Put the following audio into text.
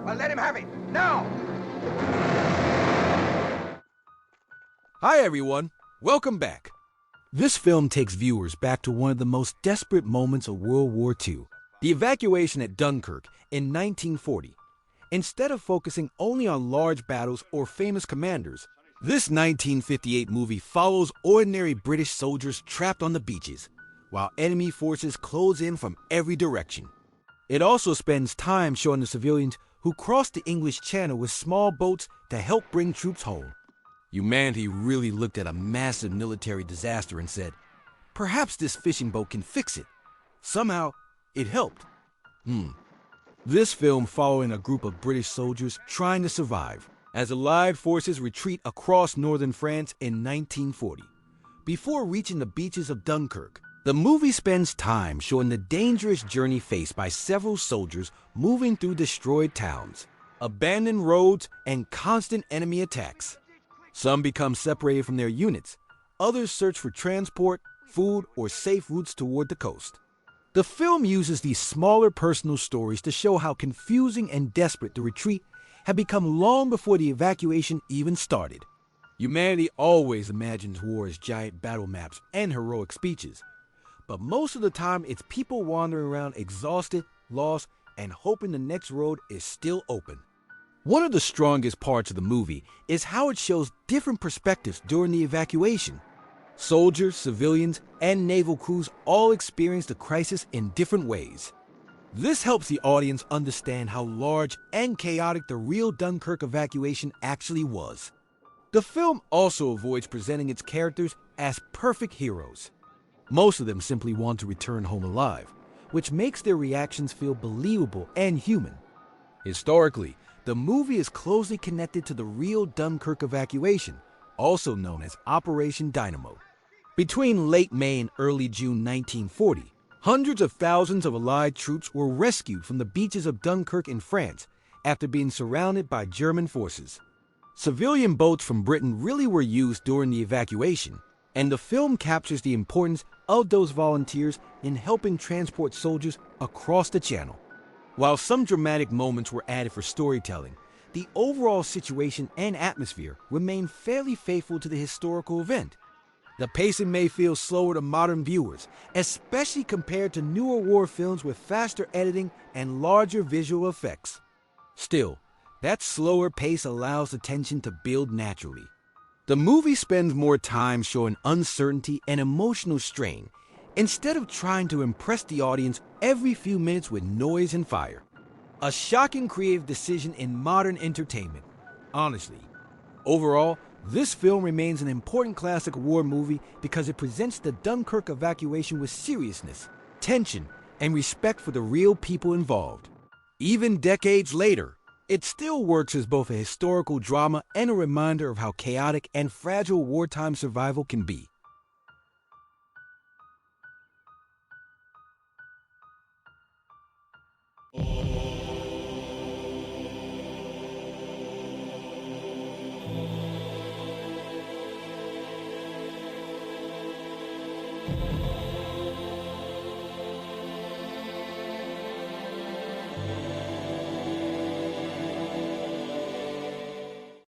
Well, let him have it. Now! Hi, everyone. Welcome back. This film takes viewers back to one of the most desperate moments of World War II, the evacuation at Dunkirk in 1940. Instead of focusing only on large battles or famous commanders, this 1958 movie follows ordinary British soldiers trapped on the beaches, while enemy forces close in from every direction. It also spends time showing the civilians who crossed the English Channel with small boats to help bring troops home. Humanity really looked at a massive military disaster and said, perhaps this fishing boat can fix it. Somehow, it helped. This film following a group of British soldiers trying to survive as Allied forces retreat across northern France in 1940. Before reaching the beaches of Dunkirk, the movie spends time showing the dangerous journey faced by several soldiers moving through destroyed towns, abandoned roads, and constant enemy attacks. Some become separated from their units. Others search for transport, food, or safe routes toward the coast. The film uses these smaller personal stories to show how confusing and desperate the retreat had become long before the evacuation even started. Humanity always imagines war as giant battle maps and heroic speeches, but most of the time it's people wandering around exhausted, lost, and hoping the next road is still open. One of the strongest parts of the movie is how it shows different perspectives during the evacuation. Soldiers, civilians, and naval crews all experience the crisis in different ways. This helps the audience understand how large and chaotic the real Dunkirk evacuation actually was. The film also avoids presenting its characters as perfect heroes. Most of them simply want to return home alive, which makes their reactions feel believable and human. Historically, the movie is closely connected to the real Dunkirk evacuation, also known as Operation Dynamo. Between late May and early June 1940, hundreds of thousands of Allied troops were rescued from the beaches of Dunkirk in France after being surrounded by German forces. Civilian boats from Britain really were used during the evacuation, and the film captures the importance of those volunteers in helping transport soldiers across the Channel. While some dramatic moments were added for storytelling, the overall situation and atmosphere remained fairly faithful to the historical event. The pacing may feel slower to modern viewers, especially compared to newer war films with faster editing and larger visual effects. Still, that slower pace allows the tension to build naturally. The movie spends more time showing uncertainty and emotional strain, instead of trying to impress the audience every few minutes with noise and fire. A shocking creative decision in modern entertainment, honestly. Overall, this film remains an important classic war movie because it presents the Dunkirk evacuation with seriousness, tension, and respect for the real people involved. Even decades later, it still works as both a historical drama and a reminder of how chaotic and fragile wartime survival can be.